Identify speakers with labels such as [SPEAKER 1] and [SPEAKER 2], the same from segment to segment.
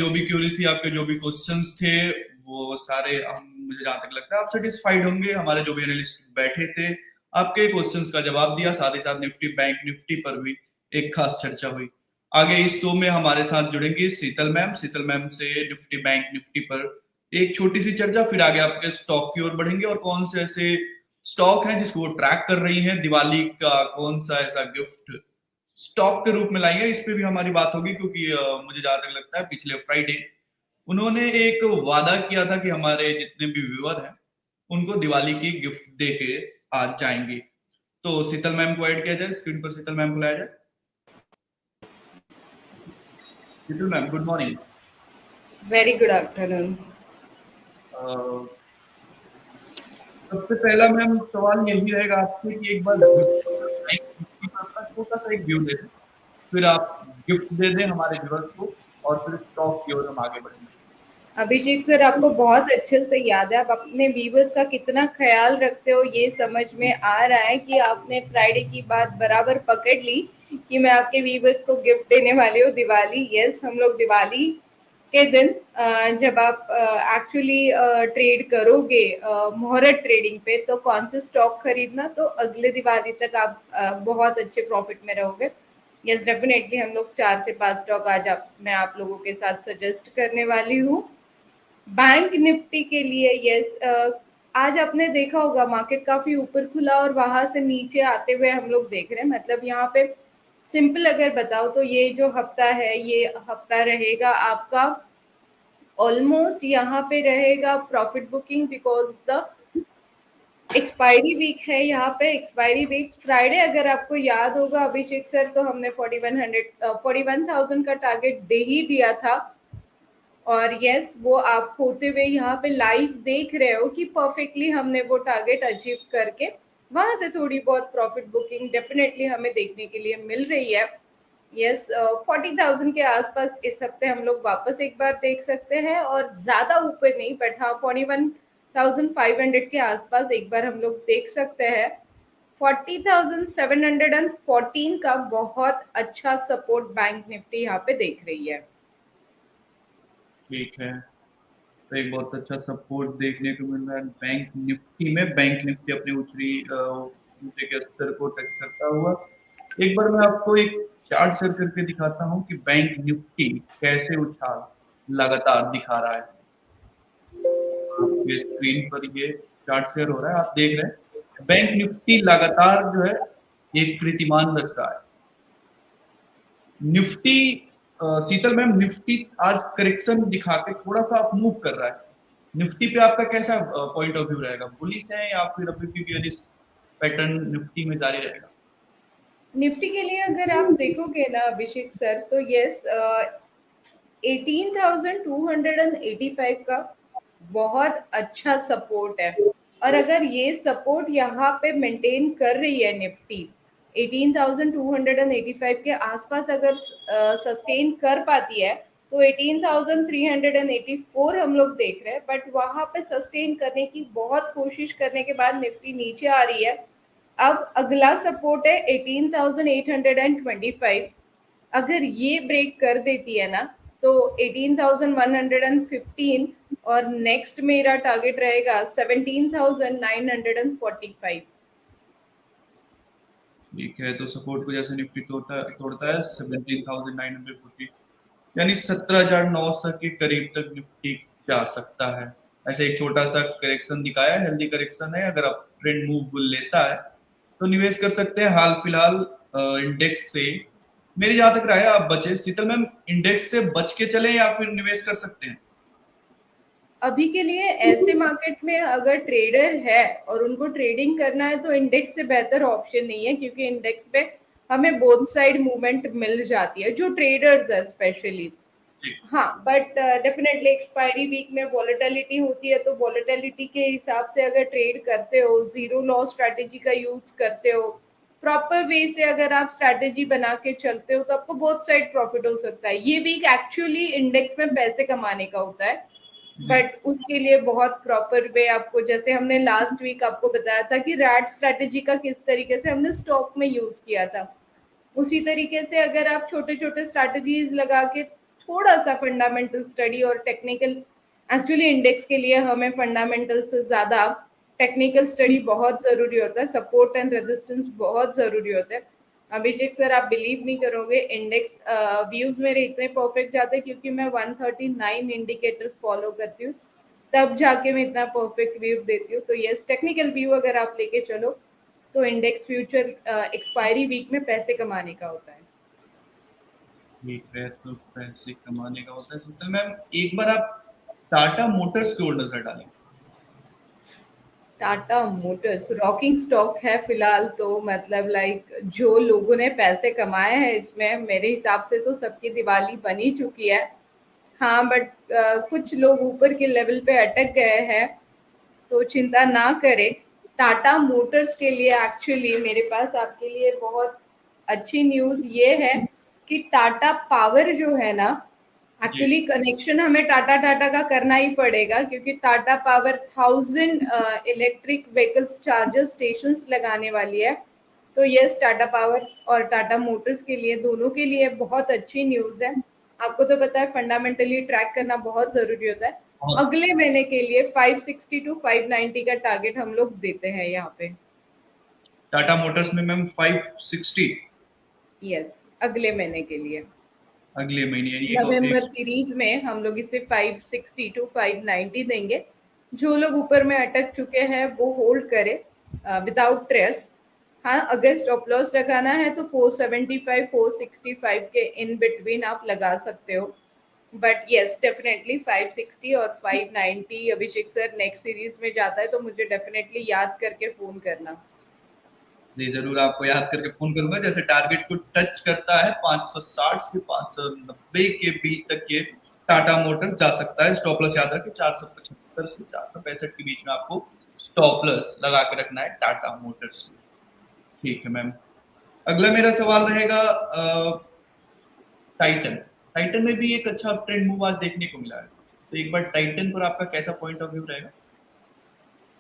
[SPEAKER 1] जो भी क्यूरीज थी, आपके जो भी क्वेश्चंस थे, वो सारे हम, मुझे जहां तक लगता है, आप सेटिस्फाइड होंगे। हमारे जो भी एनालिस्ट बैठे थे, आपके क्वेश्चंस का जवाब दिया, साथ ही साथ निफ्टी बैंक निफ्टी पर भी एक खास चर्चा हुई। आगे इस शो में हमारे साथ जुड़ेंगी शीतल मैम। शीतल मैम से निफ्टी बैंक निफ्टी पर एक छोटी सी चर्चा, फिर आगे आपके स्टॉक की ओर बढ़ेंगे और कौन से ऐसे स्टॉक हैं जिसको वो ट्रैक कर रही हैं, दिवाली का कौन सा ऐसा गिफ्ट स्टॉक के रूप में लाई है, इस पे भी हमारी बात होगी। क्योंकि मुझे जहां तक लगता है पिछले फ्राइडे उन्होंने एक वादा किया था कि हमारे जितने भी व्यूअर हैं उनको दिवाली की गिफ्ट दे के आज जाएंगे। तो शीतल मैम को ऐड किया जाए स्क्रीन पर, शीतल मैम को लाया जाए। Sheetal ma'am, good morning.
[SPEAKER 2] Very good afternoon.
[SPEAKER 1] सबसे पहला मैम सवाल यही रहेगा आपसे कि एक बार गिफ्ट का छोटा सा एक व्यू दे दें, फिर आप गिफ्ट दे दें हमारे व्यूअर्स को, और फिर स्टॉक की ओर हम आगे बढ़ेंगे।
[SPEAKER 2] अभिषेक सर, आपको बहुत अच्छे से याद है, आप अपने व्यूवर्स का कितना ख्याल रखते हो, ये समझ में आ रहा है कि आपने फ्राइडे की बात बराबर पकड़ ली कि मैं आपके व्यूवर्स को गिफ्ट देने वाली हूँ दिवाली। यस, हम लोग दिवाली के दिन जब आप एक्चुअली ट्रेड करोगे मुहूर्त ट्रेडिंग पे, तो कौन से स्टॉक खरीदना, तो अगले दिवाली तक आप बहुत अच्छे प्रॉफिट में रहोगे। यस, डेफिनेटली हम लोग 4 से 5 स्टॉक आज मैं आप लोगों के साथ सजेस्ट करने वाली हूँ। बैंक निफ्टी के लिए यस, आज आपने देखा होगा मार्केट काफी ऊपर खुला और वहां से नीचे आते हुए हम लोग देख रहे हैं। मतलब यहाँ पे सिंपल अगर बताओ तो ये जो हफ्ता है, ये हफ्ता रहेगा आपका ऑलमोस्ट यहाँ पे रहेगा profit booking, because the expiry week है। यहाँ पे एक्सपायरी वीक फ्राइडे, अगर आपको याद होगा अभिषेक सर, तो हमने 41,000 का टारगेट दे ही दिया था। और यस, वो आप होते हुए यहाँ पे लाइव देख रहे हो कि परफेक्टली हमने वो टारगेट अचीव करके वहां से थोड़ी बहुत प्रॉफिट बुकिंग डेफिनेटली हमें देखने के लिए मिल रही है। यस, 40,000 के आसपास इस हफ्ते हम लोग वापस एक बार देख सकते हैं, और ज्यादा ऊपर नहीं, बट हाँ 41,500 के आसपास एक बार हम लोग देख सकते हैं। 40,714 का बहुत अच्छा सपोर्ट बैंक निफ्टी यहाँ पे देख रही है।
[SPEAKER 1] ठीक है, तो एक बहुत अच्छा सपोर्ट देखने को मिल रहा है बैंक निफ्टी में। बैंक निफ्टी अपने ऊंचे के स्तर को टच करता हुआ। एक बार मैं आपको एक चार्ट शेयर करके दिखाता हूं कि बैंक निफ्टी कैसे उछाल लगातार दिखा रहा है। आपके स्क्रीन पर ये चार्ट शेयर हो रहा है, आप देख रहे हैं बैंक निफ्टी लगातार जो है एक कीर्तिमान रच रहा है। निफ्टी शीतल मैम, निफ्टी आज करेक्शन दिखा के थोड़ा सा अप मूव कर रहा है। निफ्टी पे आपका कैसा पॉइंट ऑफ व्यू रहेगा, बुलिश है या फिर अभी भी बेयरिश पैटर्न निफ्टी में जारी रहेगा?
[SPEAKER 2] निफ्टी के लिए अगर आप देखोगे ना अभिषेक सर, तो यस, 18,285 का बहुत अच्छा सपोर्ट है। और अगर ये सपोर्ट यहाँ पे मेंटेन कर रही है निफ्टी 18,285 के आसपास, अगर सस्टेन कर पाती है, तो 18,384 हम लोग देख रहे हैं। बट वहां पे सस्टेन करने की बहुत कोशिश करने के बाद निफ्टी नीचे आ रही है। अब अगला सपोर्ट है 18,825। अगर ये ब्रेक कर देती है ना, तो 18,115, और नेक्स्ट मेरा टारगेट रहेगा 17,945।
[SPEAKER 1] ठीक है, तो सपोर्ट को जैसे निफ्टी तोड़ता तोड़ता है 17,940, यानी 17,900 के करीब तक निफ्टी जा सकता है। ऐसे एक छोटा सा करेक्शन दिखाया, हेल्दी करेक्शन है। अगर आप ट्रेंड मूव लेता है तो निवेश कर सकते हैं। हाल फिलहाल इंडेक्स से मेरी जहां तक राय है आप बचे। शीतल मैम, इंडेक्स से बच के चले या फिर निवेश कर सकते हैं?
[SPEAKER 2] अभी के लिए ऐसे मार्केट में अगर ट्रेडर है और उनको ट्रेडिंग करना है, तो इंडेक्स से बेहतर ऑप्शन नहीं है, क्योंकि इंडेक्स पे हमें बोथ साइड मूवमेंट मिल जाती है, जो ट्रेडर्स है स्पेशली।
[SPEAKER 1] जी।
[SPEAKER 2] हाँ, बट डेफिनेटली एक्सपायरी वीक में वॉलेटिलिटी होती है, तो वॉलेटिलिटी के हिसाब से अगर ट्रेड करते हो, जीरो लॉस स्ट्रैटेजी का यूज करते हो, प्रॉपर वे से अगर आप स्ट्रैटेजी बना के चलते हो, तो आपको बहुत साइड प्रॉफिट हो सकता है। ये वीक एक्चुअली इंडेक्स में पैसे कमाने का होता है,
[SPEAKER 1] जी।
[SPEAKER 2] बट उसके लिए बहुत प्रॉपर वे आपको, जैसे हमने लास्ट वीक आपको बताया था कि रैट स्ट्रैटेजी का किस तरीके से हमने स्टॉक में यूज किया था, उसी तरीके से अगर आप छोटे छोटे स्ट्रैटेजीज लगा के थोड़ा सा फंडामेंटल स्टडी और टेक्निकल, एक्चुअली इंडेक्स के लिए हमें फंडामेंटल से ज्यादा टेक्निकल स्टडी बहुत जरूरी होता है, सपोर्ट एंड रेजिस्टेंस बहुत जरूरी होते हैं। अभिषेक सर, आप बिलीव नहीं करोगे, इंडेक्स व्यूज मेरे इतने परफेक्ट जाते हैं क्योंकि मैं 139 इंडिकेटर्स फॉलो करती हूँ, तब जाके मैं इतना परफेक्ट व्यू देती हूँ। तो यस, टेक्निकल व्यू अगर आप लेके चलो तो इंडेक्स फ्यूचर एक्सपायरी वीक में पैसे कमाने का होता है।
[SPEAKER 1] ठीक है, तो पैसे कमाने का होता है। तो मैम एक बार आप टाटा मोटर्स की ओर नजर डालें।
[SPEAKER 2] टाटा मोटर्स रॉकिंग स्टॉक है फिलहाल, तो मतलब लाइक जो लोगों ने पैसे कमाए हैं इसमें, मेरे हिसाब से तो सबकी दिवाली बनी चुकी है। हाँ, बट कुछ लोग ऊपर के लेवल पे अटक गए हैं, तो चिंता ना करें। टाटा मोटर्स के लिए एक्चुअली मेरे पास आपके लिए बहुत अच्छी न्यूज़ ये है कि टाटा पावर जो है ना,
[SPEAKER 1] जी।
[SPEAKER 2] एक्चुअली कनेक्शन हमें टाटा टाटा का करना ही पड़ेगा क्योंकि Tata power 1000 electric vehicles charger station लगाने वाली है। तो यस, टाटा पावर और टाटा मोटर्स के लिए, दोनों के लिए बहुत अच्छी न्यूज़ है। आपको तो पता है फंडामेंटली ट्रैक करना बहुत जरूरी होता है।
[SPEAKER 1] बहुत।
[SPEAKER 2] अगले महीने के लिए 560 टू 590 का टारगेट हम लोग देते हैं यहाँ पे।
[SPEAKER 1] टाटा मोटर्स में मैम 560
[SPEAKER 2] यस, अगले महीने के लिए
[SPEAKER 1] अगले महीने, यानी एक
[SPEAKER 2] नवंबर सीरीज में हम लोग इसे 560 टू 590 देंगे। जो लोग ऊपर में अटक चुके हैं वो होल्ड करें विदाउट ट्रेस। हाँ, अगर स्टॉप लॉस लगाना है तो 475 465 के इन बिटवीन आप लगा सकते हो। बट यस, डेफिनेटली 560 और 590 अभिषेक सर नेक्स्ट सीरीज में जाता है तो मुझे डेफिनेटली याद करके फोन करना।
[SPEAKER 1] जी जरूर आपको याद करके फोन करूंगा। जैसे टारगेट को टच करता है 560 से 590 के बीच तक ये टाटा मोटर्स जा सकता है। स्टॉप लॉस याद रखें 475 से 465 के बीच में आपको स्टॉप लॉस लगा के रखना है टाटा मोटर्स में। ठीक है मैम, अगला मेरा सवाल रहेगा टाइटन। टाइटन में भी एक अच्छा ट्रेंड मूव आज देखने को मिला है, तो एक बार टाइटन पर आपका कैसा पॉइंट ऑफ व्यू रहेगा?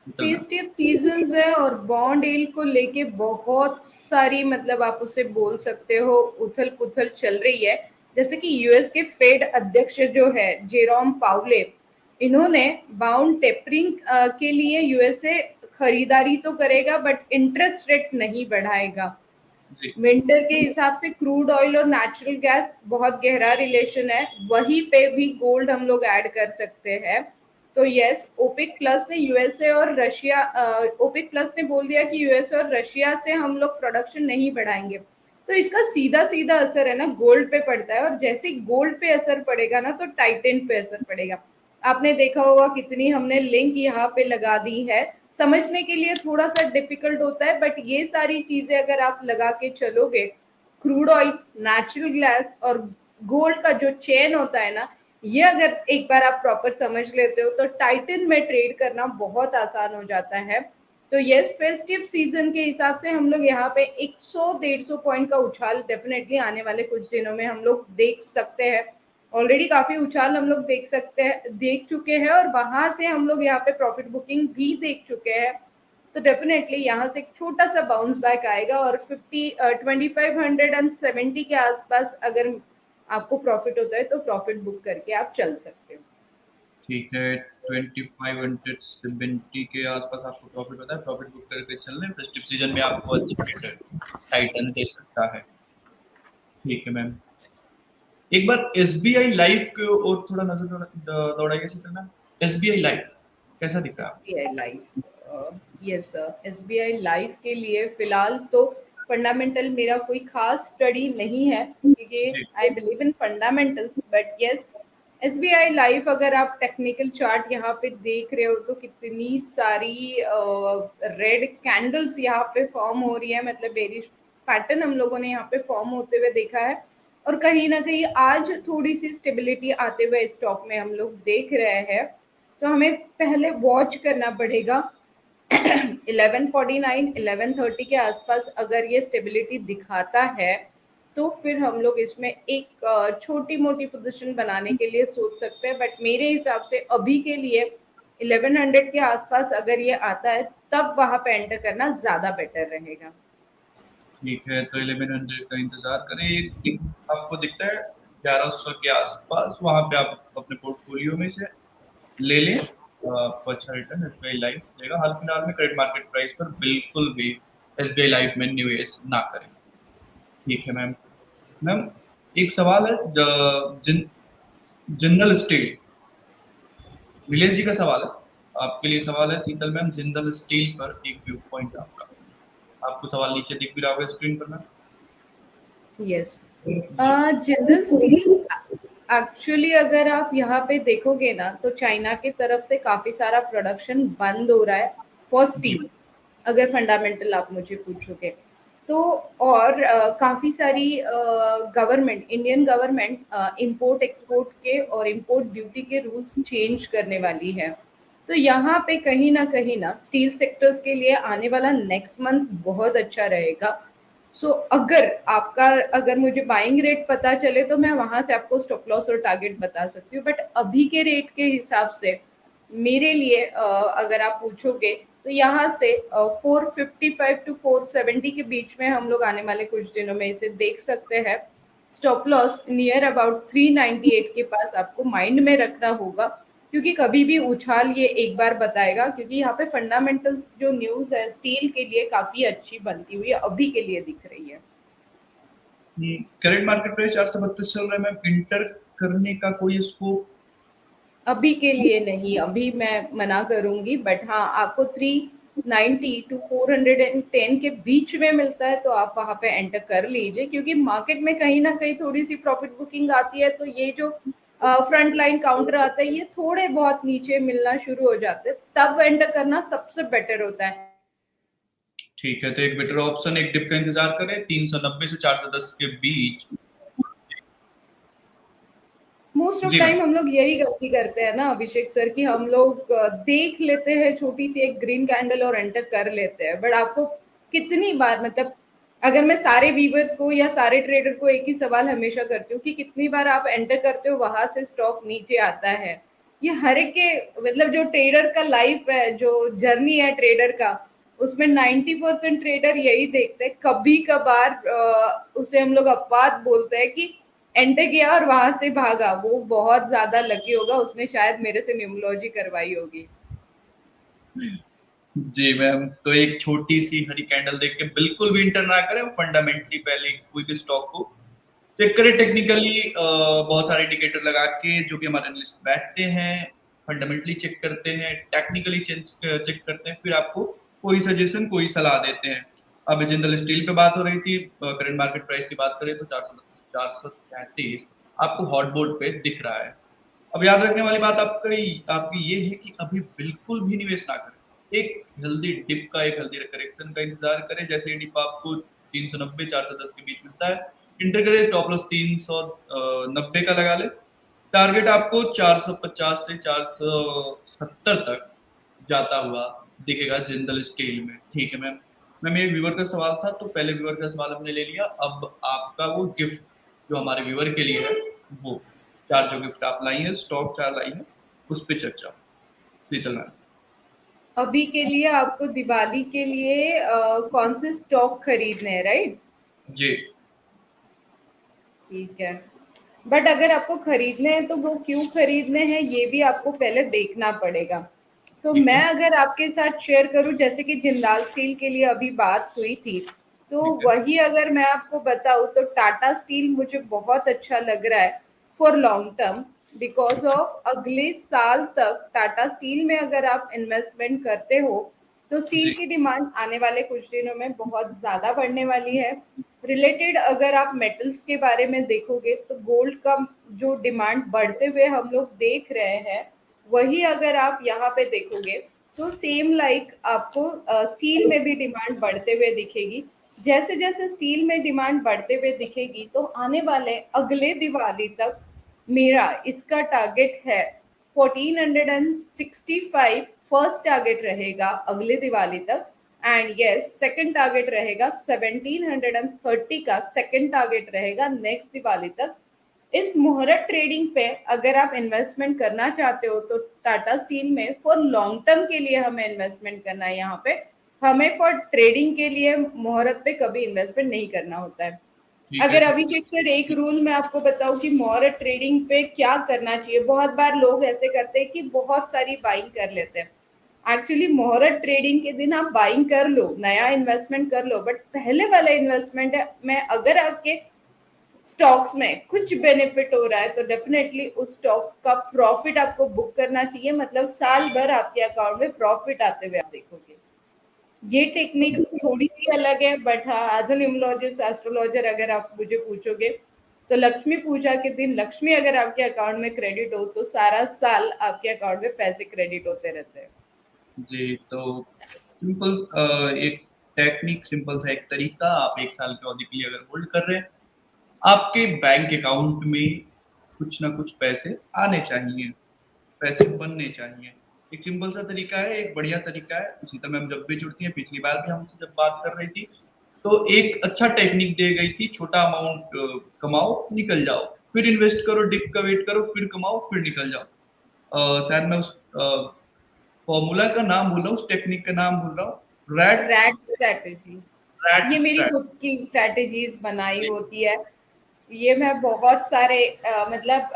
[SPEAKER 1] चलना।
[SPEAKER 2] फेस्टिव सीजन्स है और बॉन्ड डील को लेके बहुत सारी, मतलब आप उसे बोल सकते हो, उथल पुथल चल रही है। जैसे कि यूएस के फेड अध्यक्ष जो है जेरोम पाउले, इन्होंने बाउंड टेपरिंग के लिए यूएसए खरीदारी तो करेगा बट इंटरेस्ट रेट नहीं बढ़ाएगा।
[SPEAKER 1] जी।
[SPEAKER 2] विंटर के हिसाब से क्रूड ऑयल और नेचुरल गैस बहुत गहरा रिलेशन है, वहीं पे भी गोल्ड हम लोग ऐड कर सकते हैं। तो यस, ओपेक प्लस ने यूएसए और रशिया, ओपेक प्लस ने बोल दिया कि यूएसए और रशिया से हम लोग प्रोडक्शन नहीं बढ़ाएंगे, तो इसका सीधा सीधा असर है ना गोल्ड पे पड़ता है, और जैसे ही गोल्ड पे असर पड़ेगा ना तो टाइटन पे असर पड़ेगा। आपने देखा होगा कितनी हमने लिंक यहाँ पे लगा दी है, समझने के लिए थोड़ा सा डिफिकल्ट होता है बट ये सारी चीजें अगर आप लगा के चलोगे, क्रूड ऑयल, नेचुरल गैस और गोल्ड का जो चेन होता है ना, ये अगर एक बार आप प्रॉपर समझ लेते हो तो टाइटन में ट्रेड करना बहुत आसान हो जाता है। तो यस, फेस्टिव सीजन के हिसाब से हम लोग यहाँ पे 100-150 पॉइंट का उछाल डेफिनेटली आने वाले कुछ दिनों में हम लोग देख सकते हैं। ऑलरेडी काफी उछाल हम लोग देख सकते हैं, देख चुके हैं, और वहां से हम लोग यहाँ पे प्रॉफिट बुकिंग भी देख चुके हैं। तो डेफिनेटली यहाँ से एक छोटा सा बाउंस बैक आएगा और 2570 के आसपास अगर आपको प्रॉफिट होता है तो प्रॉफिट बुक करके आप चल सकते हो।
[SPEAKER 1] ठीक है, 2570 के आसपास आपको प्रॉफिट होता है, प्रॉफिट बुक करके चल रहे। फेस्टिव सीजन में आपको अच्छा रिटर्न टाइटन दे सकता है। ठीक है मैम, एक बार एसबीआई लाइफ की ओर थोड़ा नजर दौड़ाइए सीता। एसबीआई लाइफ कैसा दिख रहा है?
[SPEAKER 2] SBI life, yes sir, SBI life के लिए फिलहाल तो फंडामेंटल मेरा कोई खास स्टडी नहीं है क्योंकि
[SPEAKER 1] जी।
[SPEAKER 2] I believe in fundamentals, but yes, SBI life अगर आप टेक्निकल चार्ट यहाँ पे देख रहे हो तो कितनी सारी रेड कैंडल्स यहाँ पे फॉर्म हो रही है, मतलब बेरिश पैटर्न हम लोगों ने यहाँ पे फॉर्म होते हुए देखा है। और कहीं ना कहीं आज थोड़ी सी स्टेबिलिटी आते हुए स्टॉक में हम लोग देख रहे हैं। तो हमें पहले वॉच करना पड़ेगा 1149 1130 के आसपास अगर ये स्टेबिलिटी दिखाता है तो फिर हम लोग इसमें एक छोटी मोटी पोजीशन बनाने के लिए सोच सकते हैं, बट मेरे हिसाब से अभी के लिए 1100 के आसपास अगर ये आता है तब वहां पे एंटर करना ज्यादा बेटर रहेगा।
[SPEAKER 1] ठीक है, तो 1100 का इंतजार करें। आपको दिखता है 1100 के आसपास, वहां पे आप अपने पोर्टफोलियो में से ले लें, आपको अच्छा रिटर्न एसबीआई लाइफ देगा। हाल फिलहाल में करंट मार्केट प्राइस पर बिल्कुल भी एसबीआई लाइफ में निवेश ना करें। ठीक है मैम। मैम एक सवाल है, जिन जिंदल स्टील, नीलेश जी का सवाल है, आपके लिए सवाल है शीतल मैम, जिंदल स्टील पर एक व्यू पॉइंट आपका। आपको सवाल नीचे दिख भी रहा होगा स्क्रीन पर मैम।
[SPEAKER 2] यस।
[SPEAKER 1] जी
[SPEAKER 2] जिंदल स्टील एक्चुअली अगर आप यहाँ पे देखोगे ना तो चाइना की तरफ से काफी सारा प्रोडक्शन बंद हो रहा है फॉर
[SPEAKER 1] जी
[SPEAKER 2] स्टील, अगर फंडामेंटल आप मुझे पूछोगे तो। और काफी सारी government, Indian government import export के और इंपोर्ट ड्यूटी के रूल्स चेंज करने वाली है। तो यहाँ पे कहीं ना स्टील सेक्टर्स के लिए आने वाला नेक्स्ट मंथ बहुत अच्छा रहेगा। सो अगर आपका, अगर मुझे बाइंग रेट पता चले तो मैं वहां से आपको स्टॉप लॉस और टारगेट बता सकती हूँ, बट अभी के रेट के हिसाब से मेरे लिए अगर आप पूछोगे तो यहाँ से 455 to 470 के बीच में हम लोग आने वाले कुछ दिनों में इसे देख सकते हैं। स्टॉप लॉस नियर अबाउट 398 के पास आपको माइंड में रखना होगा, क्योंकि कभी भी उछाल ये एक बार बताएगा, क्योंकि यहाँ पे फंडामेंटल्स जो न्यूज है स्टील के लिए काफी अच्छी बनती हुई अभी के लिए दिख रही है।
[SPEAKER 1] करंट मार्केट प्राइस 432 चल रहा है मैम, इंटर करने का कोई स्कोप?
[SPEAKER 2] अभी के लिए नहीं, अभी मैं मना करूंगी, बट हाँ आपको 390 to 410 के बीच में मिलता है तो आप वहां पे एंटर कर लीजिए, क्योंकि मार्केट में कहीं ना कहीं थोड़ी सी प्रॉफिट बुकिंग आती है तो ये जो फ्रंट लाइन काउंटर आता है ये थोड़े बहुत नीचे मिलना शुरू हो जाते हैं, तब एंटर करना सबसे बेटर होता है।
[SPEAKER 1] ठीक है, तो एक बेटर ऑप्शन एक डिप का इंतजार करें 390 से 410 के बीच।
[SPEAKER 2] मोस्ट ऑफ
[SPEAKER 1] जी मैम।
[SPEAKER 2] टाइम हम लोग यही गलती करते हैं ना अभिषेक सर, कि हम लोग देख लेते हैं छोटी सी एक ग्रीन कैंडल और एंटर कर लेते हैं, बट आपको कितनी बार, मतलब अगर मैं सारे व्यूवर्स को या सारे ट्रेडर को एक ही सवाल हमेशा करती हूँ कि कितनी बार आप एंटर करते हो वहां से स्टॉक नीचे आता है। ये हर एक के, मतलब जो ट्रेडर का लाइफ है, जो जर्नी है ट्रेडर का, उसमें 90% ट्रेडर यही देखते हैं। कभी कभार उसे हम लोग अपवाद बोलते हैं कि एंटर किया और वहां से भागा, वो बहुत ज्यादा लकी होगा, उसने शायद मेरे से न्यूमरोलॉजी करवाई होगी।
[SPEAKER 1] जी मैम, तो एक छोटी सी हरी कैंडल देख के बिल्कुल भी इंटर ना करें, फंडामेंटली पहले कोई भी स्टॉक को चेक करें। टेक्निकली बहुत सारे इंडिकेटर लगा के जो भी हमारे एनालिस्ट बैठते हैं, फंडामेंटली चेक करते हैं, टेक्निकली चेक करते हैं, फिर आपको कोई सजेशन, कोई सलाह देते हैं। अब जिंदल स्टील पे बात हो रही थी, करंट मार्केट प्राइस की बात करें तो 433 आपको हॉट बोर्ड पे दिख रहा है। अब याद रखने वाली बात आपकी ये है कि अभी बिल्कुल भी निवेश ना करें, एक हेल्दी डिप का, एक हेल्दी करेक्शन का इंतजार करें। जैसे डिप आपको 390 410 के बीच मिलता है, इंटर करें, स्टॉप लॉस 390 का लगा ले, टारगेट आपको 450 से 470 तक जाता हुआ दिखेगा जिंदल स्टील में। ठीक है मैम। मैम ये व्यूवर का सवाल था, तो पहले व्यूवर का सवाल हमने ले लिया, अब आपका वो गिफ्ट जो हमारे व्यूवर के लिए है, वो चार जो गिफ्ट आप लाई है, स्टॉक चार लाई है, उस पर चर्चा शीतल मैम।
[SPEAKER 2] अभी के लिए आपको दिवाली के लिए कौन से स्टॉक खरीदने हैं, राइट?
[SPEAKER 1] जी
[SPEAKER 2] ठीक है, बट अगर आपको खरीदने हैं तो वो क्यों खरीदने हैं ये भी आपको पहले देखना पड़ेगा। तो
[SPEAKER 1] ठीक
[SPEAKER 2] मैं
[SPEAKER 1] है।
[SPEAKER 2] अगर आपके साथ शेयर करूं, जैसे कि जिंदाल स्टील के लिए अभी बात हुई थी, तो
[SPEAKER 1] ठीक है।
[SPEAKER 2] वही अगर मैं आपको बताऊं तो टाटा स्टील मुझे बहुत अच्छा लग रहा है for long term, because of अगले साल तक टाटा स्टील में अगर आप इन्वेस्टमेंट करते हो तो स्टील
[SPEAKER 1] जी
[SPEAKER 2] की डिमांड आने वाले कुछ दिनों में बहुत ज्यादा बढ़ने वाली है। रिलेटेड अगर आप मेटल्स के बारे में देखोगे तो गोल्ड का जो डिमांड बढ़ते हुए हम लोग देख रहे हैं, वही अगर आप यहाँ पे देखोगे तो सेम लाइक आपको स्टील में भी डिमांड बढ़ते हुए दिखेगी। जैसे जैसे स्टील में डिमांड बढ़ते हुए दिखेगी तो आने वाले अगले दिवाली तक मेरा इसका टारगेट है 1465, फर्स्ट टारगेट रहेगा अगले दिवाली तक। एंड यस, सेकंड टारगेट रहेगा 1730 का, सेकंड टारगेट रहेगा नेक्स्ट दिवाली तक। इस मुहूर्त ट्रेडिंग पे अगर आप इन्वेस्टमेंट करना चाहते हो तो टाटा स्टील में फॉर लॉन्ग टर्म के लिए हमें इन्वेस्टमेंट करना है। यहाँ पे हमें फॉर ट्रेडिंग के लिए मुहूर्त पे कभी इन्वेस्टमेंट नहीं करना होता है।
[SPEAKER 1] ठीक है
[SPEAKER 2] अगर
[SPEAKER 1] सर।
[SPEAKER 2] अभिषेक सर एक रूल मैं आपको बताऊं कि मोहरत ट्रेडिंग पे क्या करना चाहिए, बहुत बार लोग ऐसे करते हैं कि बहुत सारी बाइंग कर लेते हैं। एक्चुअली मोहरत ट्रेडिंग के दिन आप बाइंग कर लो, नया इन्वेस्टमेंट कर लो, बट पहले वाला इन्वेस्टमेंट में अगर आपके स्टॉक्स में कुछ बेनिफिट हो रहा है तो डेफिनेटली उस स्टॉक का प्रॉफिट आपको बुक करना चाहिए, मतलब साल भर आपके अकाउंट में प्रॉफिट आते हुए आप देखोगे। ये टेक्निक थोड़ी सी अलग है, बट हाँ एज एन न्यूमरोलॉजिस्ट एस्ट्रोलॉजर अगर आप मुझे पूछोगे तो लक्ष्मी पूजा के दिन लक्ष्मी अगर आपके अकाउंट में क्रेडिट हो तो सारा साल आपके अकाउंट में पैसे क्रेडिट होते रहते हैं।
[SPEAKER 1] जी, तो सिंपल एक टेक्निक, सिंपल सा एक तरीका, आप 1 साल की अवधि के लिए अगर होल्ड कर रहे हैं, आपके बैंक अकाउंट में कुछ ना कुछ पैसे आने चाहिए, पैसे बनने चाहिए। एक सिंपल सा तरीका है, एक बढ़िया तरीका है। सीता मैम जब भी जुड़ती हैं, पिछली बार भी हमसे जब बात कर रही थी, तो एक अच्छा टेक्निक दी गई थी, छोटा अमाउंट कमाओ निकल जाओ, फिर इन्वेस्ट करो, डिप का वेट करो, फिर कमाओ, फिर निकल जाओ। शायद मैं उस फॉर्मूला का नाम भूल रहा हूँ, उस टेक्निक का नाम भूल रहा हूँ। रैट
[SPEAKER 2] रैट स्ट्रैटेजी,
[SPEAKER 1] रैट
[SPEAKER 2] ये मेरी
[SPEAKER 1] स्ट्रैट
[SPEAKER 2] खुद की स्ट्रैटेजीज बनाई होती है। ये मैं बहुत सारे मतलब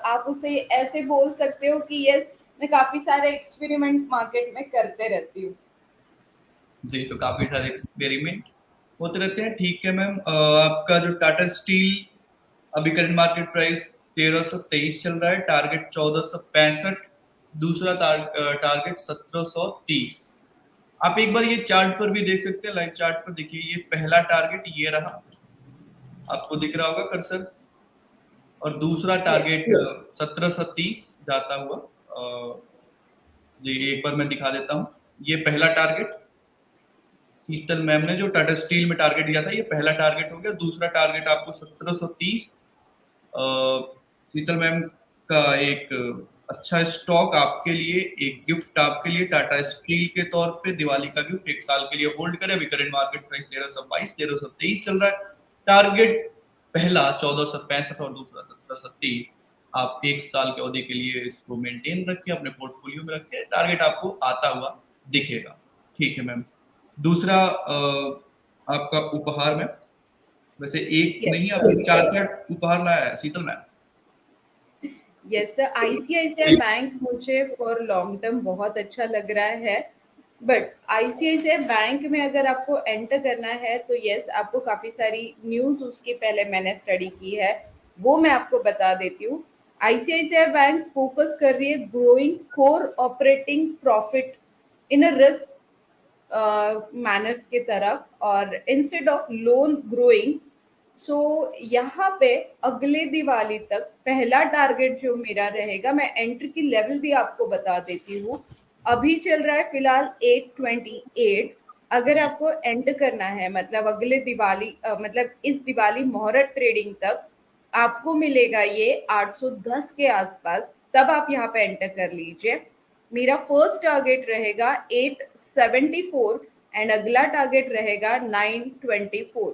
[SPEAKER 2] आप उसे ऐसे बोल सकते हो कि यस, मैं काफी सारे एक्सपेरिमेंट मार्केट में करते रहती हूँ।
[SPEAKER 1] जी, तो काफी सारे एक्सपेरिमेंट होते रहते हैं। ठीक है मैम, आपका जो टाटा स्टील अभी करंट मार्केट प्राइस 1323 चल रहा है, टारगेट 1465, दूसरा टारगेट 1730। आप एक बार ये चार्ट पर भी देख सकते हैं, लाइव चार्ट पर देखिए, ये पहला टारगेट ये रहा, आपको दिख रहा होगा कर्सर, और दूसरा
[SPEAKER 2] यस,
[SPEAKER 1] टारगेट 1730 जाता हुआ। जी एक बार मैं दिखा देता हूँ, ये पहला टारगेट शीतल मैम ने जो टाटा स्टील में टारगेट दिया था, ये पहला टारगेट हो गया। दूसरा टारगेट आपको 1730। शीतल मैम का एक अच्छा स्टॉक आपके लिए, एक गिफ्ट आपके लिए टाटा स्टील के तौर पे, दिवाली का गिफ्ट, 1 साल के लिए होल्ड करें। अभी करंट मार्केट प्राइस 1322 1323 चल रहा है। टारगेट पहला 1465 और दूसरा 1730। आप 1 साल की अवधि के लिए इसको मेंटेन रखिए, अपने पोर्टफोलियो में रखिए, टारगेट आपको आता हुआ दिखेगा। ठीक है मैम। दूसरा आपका उपहार में, वैसे एक नहीं
[SPEAKER 2] यस,
[SPEAKER 1] आपने चार चार उपहार लाया है Sheetal ma'am.
[SPEAKER 2] Yes sir. ICICI bank मुझे फॉर लॉन्ग टर्म बहुत अच्छा लग रहा है, बट आईसीआईसीआई बैंक में अगर आपको एंटर करना है तो यस, आपको काफी सारी न्यूज उसके पहले मैंने स्टडी की है, वो मैं आपको बता देती हूँ। आईसीआईसीआई बैंक फोकस कर रही है growing core operating profit in a risk manners की तरफ, और इंस्टेड ऑफ लोन ग्रोइंग। सो यहाँ पे अगले दिवाली तक पहला टारगेट जो मेरा रहेगा, मैं एंट्री की लेवल भी आपको बता देती हूँ। अभी चल रहा है फिलहाल 828। अगर
[SPEAKER 1] जी
[SPEAKER 2] आपको एंटर करना है, मतलब अगले दिवाली मतलब इस दिवाली मुहूर्त ट्रेडिंग तक आपको मिलेगा ये 810 के आसपास, तब आप यहाँ पे एंटर कर लीजिए। मेरा फर्स्ट टारगेट रहेगा 874 एंड अगला टारगेट रहेगा 924।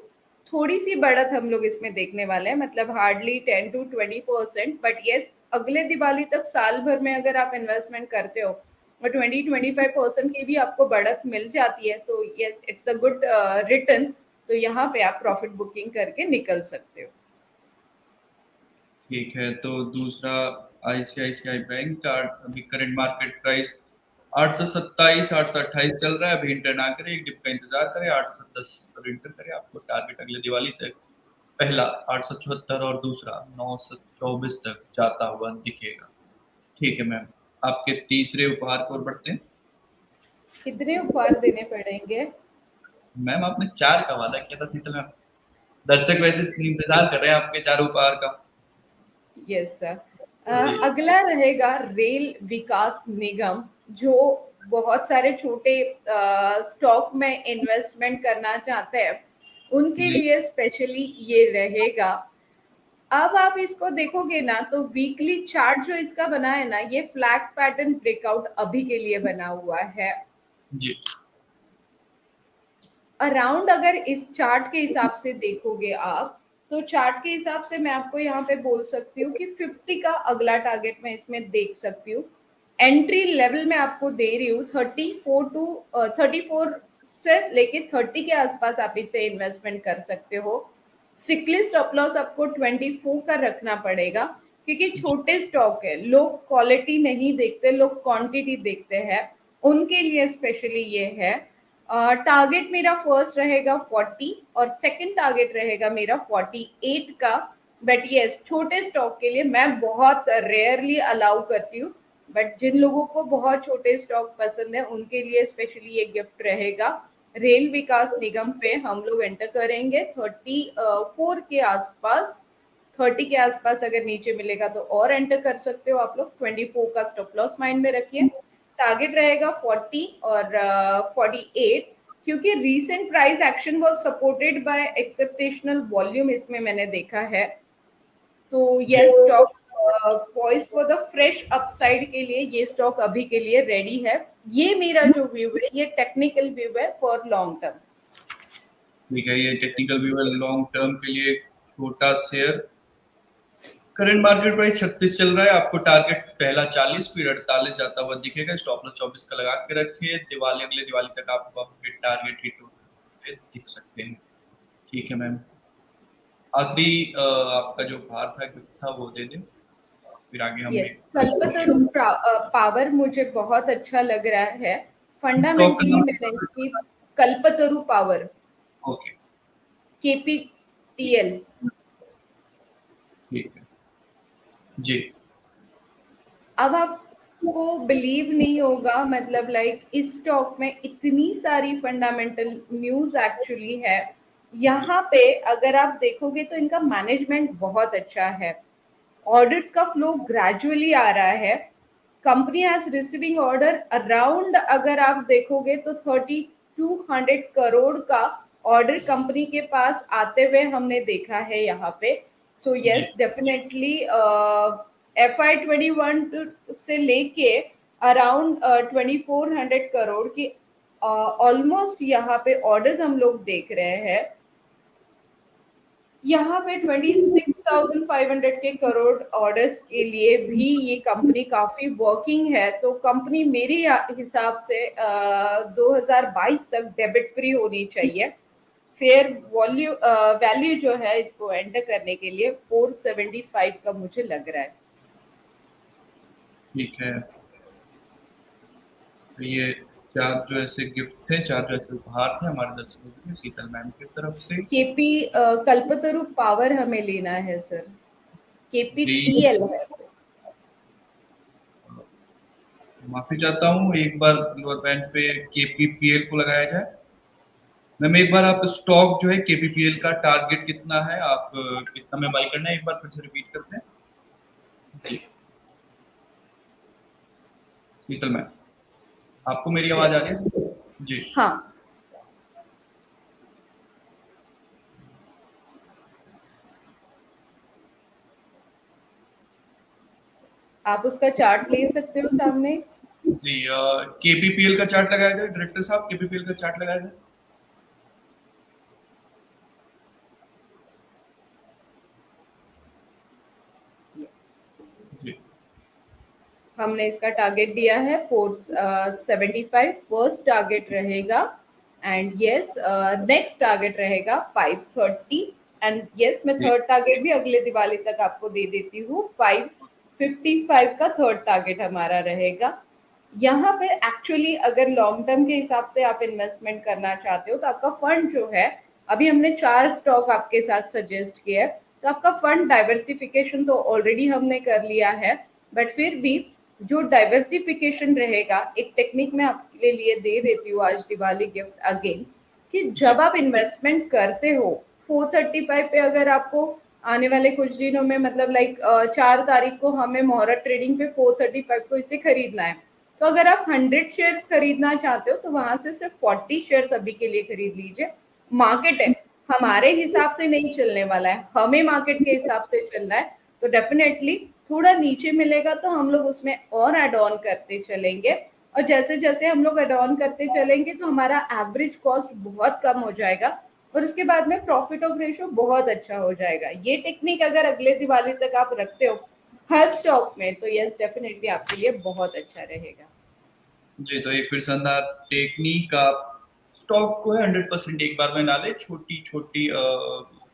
[SPEAKER 2] थोड़ी सी बढ़त हम लोग इसमें देखने वाले हैं, मतलब हार्डली 10 to 20%, बट यस, अगले दिवाली तक साल भर में अगर आप इन्वेस्टमेंट करते हो और 20-25% की भी आपको बढ़त मिल जाती है तो yes, it's a good return. तो यहाँ पे आप प्रॉफिट बुकिंग करके निकल सकते हो।
[SPEAKER 1] ठीक है। तो दूसरा आईसीआईसीआई बैंक का अभी करंट मार्केट प्राइस 827 828 चल रहा है। अभी इंटर ना करें, एक डिप का इंतजार करें, 810 पर इंटर करें। आपको टारगेट अगले दिवाली तक पहला 874 और दूसरा 924 तक जाता हुआ दिखेगा। ठीक है मैम। आपके तीसरे उपहार की ओर बढ़ते हैं।
[SPEAKER 2] कितने उपहार देने पड़ेंगे?
[SPEAKER 1] मैम आपने 4 का वादा किया था शीतल मैम, दर्शक वैसे इंतजार कर रहे हैं आपके 4 उपहार का।
[SPEAKER 2] Yes sir.
[SPEAKER 1] जी
[SPEAKER 2] अगला रहेगा रेल विकास निगम, जो बहुत सारे छोटे स्टॉक में इन्वेस्टमेंट करना चाहते हैं उनके
[SPEAKER 1] जी
[SPEAKER 2] लिए स्पेशली ये रहेगा। अब आप इसको देखोगे ना तो वीकली चार्ट जो इसका बना है ना, ये फ्लैग पैटर्न ब्रेकआउट अभी के लिए बना हुआ है।
[SPEAKER 1] जी
[SPEAKER 2] अराउंड अगर इस चार्ट के हिसाब से देखोगे आप, तो चार्ट के हिसाब से मैं आपको यहाँ पे बोल सकती हूँ कि 50 का अगला टारगेट मैं इसमें देख सकती हूँ। एंट्री लेवल मैं आपको दे रही हूँ 34 से लेके 30 के आसपास आप इसे इन्वेस्टमेंट कर सकते हो। स्ट्रिक्टली स्टॉप लॉस आपको 24 का रखना पड़ेगा, क्योंकि छोटे स्टॉक है, लोग क्वालिटी नहीं देखते, लोग क्वांटिटी देखते हैं, उनके लिए स्पेशली ये है। टारगेट मेरा फर्स्ट रहेगा 40 और सेकंड टारगेट रहेगा मेरा 48 का। बट यस, छोटे स्टॉक के लिए मैं बहुत रेयरली अलाउ करती हूँ, बट जिन लोगों को बहुत छोटे स्टॉक पसंद है उनके लिए स्पेशली ये गिफ्ट रहेगा। रेल विकास निगम पे हम लोग एंटर करेंगे 34 के आसपास, 30 के आसपास अगर नीचे मिलेगा तो और एंटर कर सकते हो आप लोग। 24 का स्टॉप लॉस माइंड में रखिए। टारगेट रहेगा 40 और 48, क्योंकि recent price action was supported by exceptional volume, इसमें मैंने देखा है। तो
[SPEAKER 1] जी।
[SPEAKER 2] ये stock poise for the fresh upside के लिए ये स्टॉक अभी के लिए रेडी है। ये मेरा जो व्यू है ये टेक्निकल व्यू है फॉर लॉन्ग टर्म।
[SPEAKER 1] ठीक है, ये टेक्निकल व्यू है लॉन्ग टर्म के लिए। छोटा शेयर, करंट मार्केट प्राइस 36 चल रहा है, आपको टारगेट पहला 40 फिर 48 जाता हुआ दिखेगा। स्टॉप लॉस 24 का लगा के रखिए, दिवाली अगले दिवाली तक आपको आपके टारगेट हिट होते दिख सकते हैं। ठीक है मैम, आखिरी आपका जो भार था गिफ्ट था वो दे दें, फिर आगे हम
[SPEAKER 2] यस, कल्पतरु पावर मुझे बहुत अच्छा लग रहा है।
[SPEAKER 1] स्टॉक का
[SPEAKER 2] फंडामेंटली
[SPEAKER 1] नाम।
[SPEAKER 2] मैंने इसकी कल्पतरु पावर,
[SPEAKER 1] ओके,
[SPEAKER 2] केपीटीएल।
[SPEAKER 1] ठीक है जी।
[SPEAKER 2] अब आपको बिलीव नहीं होगा, मतलब लाइक इस स्टॉक में इतनी सारी फंडामेंटल न्यूज एक्चुअली है। यहाँ पे अगर आप देखोगे तो इनका मैनेजमेंट बहुत अच्छा है, ऑर्डर्स का फ्लो ग्रेजुअली आ रहा है। Company has receiving order around, अगर आप देखोगे तो 3200 करोड़ का ऑर्डर कंपनी के पास आते हुए हमने देखा है यहाँ पे। सो
[SPEAKER 1] जी
[SPEAKER 2] यस, डेफिनेटली FY21 से लेके अराउंड 2400 करोड़ की ऑलमोस्ट यहाँ पे ऑर्डर्स हम लोग देख रहे हैं। यहाँ पे 26,500 के करोड़ ऑर्डर्स के लिए भी ये कंपनी काफी वर्किंग है। तो कंपनी मेरे हिसाब से 2022 तक डेबिट फ्री होनी चाहिए। फेयर वैल्यू जो है इसको एंटर करने के लिए 475 का मुझे लग रहा है।
[SPEAKER 1] ठीक है, तो ये चार जो ऐसे गिफ्ट थे, चार जो ऐसे उपहार थे हमारे दर्शकों के लिए शीतल मैम की तरफ से।
[SPEAKER 2] केपी कल्पतरु पावर हमें लेना है सर,
[SPEAKER 1] जी,
[SPEAKER 2] केपीटीएल है।
[SPEAKER 1] माफी चाहता हूँ, एक बार लोअर बैंड पे केपीपीएल को लगाया जाए। मैम एक बार आप स्टॉक जो है केपीपीएल का टारगेट कितना है, आप कितना में बाई करना है, एक बार फिर से रिपीट करते हैं जी। शीतल मैम, आपको मेरी आवाज आ
[SPEAKER 2] यस,
[SPEAKER 1] रही है जी?
[SPEAKER 2] हाँ, आप उसका चार्ट ले सकते हो सामने।
[SPEAKER 1] जी, केपीपीएल का चार्ट लगाया जाए डायरेक्टर साहब, केपीपीएल का चार्ट लगाया जाए जी।
[SPEAKER 2] हमने इसका टारगेट दिया है 475, फर्स्ट टारगेट रहेगा। एंड यस, नेक्स्ट टारगेट रहेगा 530। एंड यस, मैं
[SPEAKER 1] जी
[SPEAKER 2] थर्ड टारगेट भी अगले दिवाली तक आपको दे देती हूँ। 555 का थर्ड टारगेट हमारा रहेगा। यहाँ पे एक्चुअली अगर लॉन्ग टर्म के हिसाब से आप इन्वेस्टमेंट करना चाहते हो तो आपका फंड जो है, अभी हमने 4 स्टॉक आपके साथ सजेस्ट किया है, तो आपका फंड डाइवर्सिफिकेशन तो ऑलरेडी हमने कर लिया है। बट फिर भी जो डाइवर्सिफिकेशन रहेगा, एक टेक्निक मैं आपके लिए दे देती हूँ आज दिवाली गिफ्ट अगेन, कि
[SPEAKER 1] जी
[SPEAKER 2] जब आप इन्वेस्टमेंट करते हो 435 पे, अगर आपको आने वाले कुछ दिनों में, मतलब लाइक 4 तारीख को हमें मुहूर्त ट्रेडिंग पे 435 को इसे खरीदना है, तो अगर आप 100 शेयर्स खरीदना चाहते हो तो वहां से सिर्फ 40 शेयर्स अभी के लिए खरीद लीजिए। मार्केट है, हमारे हिसाब से नहीं चलने वाला है, हमें मार्केट के हिसाब से चलना है। तो डेफिनेटली थोड़ा नीचे मिलेगा तो हम लोग उसमें और एड ऑन करते चलेंगे, और जैसे जैसे हम लोग एड ऑन करते चलेंगे तो हमारा एवरेज कॉस्ट बहुत कम हो जाएगा, और उसके बाद में प्रॉफिट ऑफ रेशियो बहुत अच्छा हो जाएगा। ये टेक्निक अगर अगले दिवाली तक आप रखते हो हर स्टॉक में, तो यस डेफिनेटली आपके लिए बहुत अच्छा रहेगा।
[SPEAKER 1] जी, तो एक फिर शानदार टेक्निक, आप स्टॉक को है 100% एक बार में ना ले, छोटी छोटी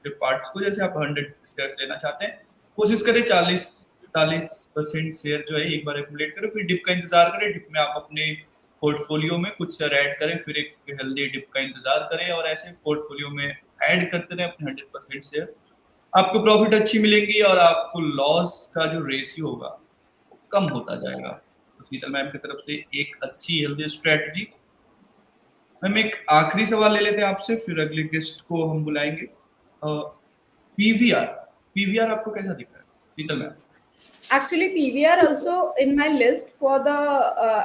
[SPEAKER 1] के पार्ट्स को, जैसे आप 100 शेयर लेना चाहते हैं, कोशिश करें 40-45% शेयर जो है एक बार एक्यूमुलेट करें, फिर डिप का इंतजार करें। डिप में आप अपने पोर्टफोलियो में कुछ शेयर ऐड करें, फिर एक हेल्दी डिप का इंतजार करें, और ऐसे पोर्टफोलियो में ऐड करते रहें अपने 100% शेयर। आपको प्रॉफिट अच्छी मिलेंगी और आपको लॉस का जो रेशियो होगा वो कम होता जाएगा। तो शीतल मैम की तरफ से एक अच्छी हेल्दी स्ट्रेटजी। मैम एक आखिरी सवाल ले लेते हैं आपसे, फिर अगले गेस्ट को हम बुलाएंगे। पीवीआर, पीवीआर आपको कैसा दिख रहा है Sheetal ma'am?
[SPEAKER 2] Actually PVR also in my list for the,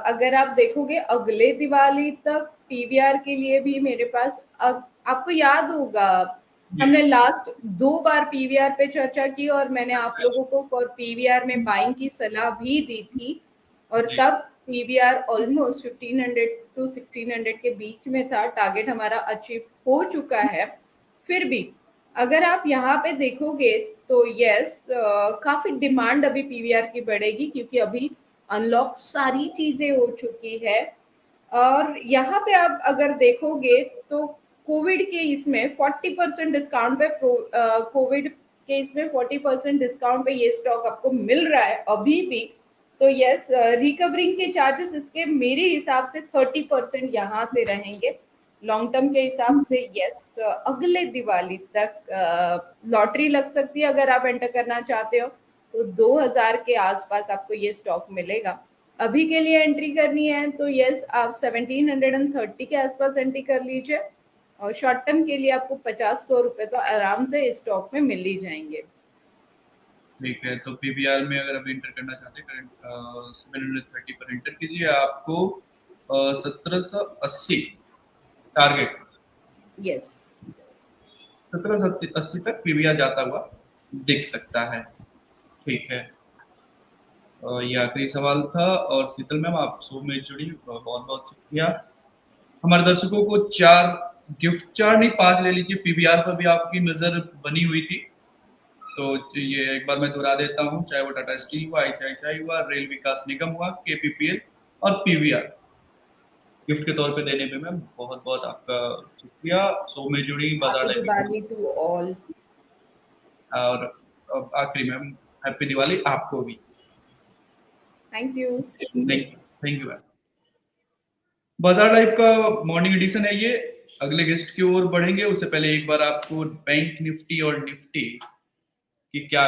[SPEAKER 2] अगर आप देखोगे अगले दिवाली तक पीवीआर के लिए भी मेरे पास, आपको याद होगा हमने लास्ट 2 बार पीवीआर पे चर्चा की और मैंने आप लोगों को फॉर पीवीआर में बाइंग की सलाह भी दी थी, और तब पीवीआर ऑलमोस्ट 1500 to 1600 के बीच में था। टारगेट हमारा अचीव हो चुका है। फिर भी अगर आप यहाँ पे देखोगे तो यस, काफी डिमांड अभी पीवीआर की बढ़ेगी, क्योंकि अभी अनलॉक सारी चीजें हो चुकी है। और यहाँ पे आप अगर देखोगे तो कोविड के इसमें 40% डिस्काउंट पे, कोविड के इसमें 40% डिस्काउंट पे ये स्टॉक आपको मिल रहा है अभी भी। तो यस, रिकवरिंग के चार्जेस इसके मेरे हिसाब से 30% यहाँ से रहेंगे लॉन्ग टर्म के हिसाब से। यस, अगले दिवाली तक लॉटरी लग सकती है। अगर आप एंटर करना चाहते हो तो 2000 के आसपास आपको ये स्टॉक मिलेगा। अभी के लिए एंट्री करनी है तो यस, आप 1730 के आसपास एंट्री कर लीजिए, और शॉर्ट टर्म के लिए आपको 50-100 रुपए तो आराम से स्टॉक में मिल ही जाएंगे।
[SPEAKER 1] ठीक है, तो पीवीआर में अगर आप एंटर करना चाहते हैं करंट 730 पर एंटर कीजिए, आपको 1780 टारगेट,
[SPEAKER 2] यस,
[SPEAKER 1] 1780 तक पीवीआर जाता हुआ दिख सकता है। ठीक है, ये आखिरी सवाल था। और शीतल मैम, आप शो में जुड़ी, बहुत बहुत शुक्रिया। हमारे दर्शकों को 4 गिफ्ट, 4 नहीं 5 ले लीजिए। पीवीआर पर भी आपकी नजर बनी हुई थी, तो ये एक बार मैं दोहरा देता हूँ, चाहे वो टाटा स्टील हुआ, आईसीआईसीआई हुआ, रेल विकास निगम हुआ, केपीपीएल और पीवीआर, गिफ्ट के तौर पे देने में मैम बहुत बहुत आपका शुक्रिया। शो में जुड़ी बाजार
[SPEAKER 2] हैप्पी दिवाली टू ऑल।
[SPEAKER 1] और आखिरी मैम, हैप्पी दिवाली आपको भी।
[SPEAKER 2] Thank you.
[SPEAKER 1] Thank you ma'am. बाजार लाइव का मॉर्निंग एडिशन है ये। अगले गेस्ट की ओर बढ़ेंगे उससे पहले एक बार आपको बैंक निफ्टी और निफ्टी की क्या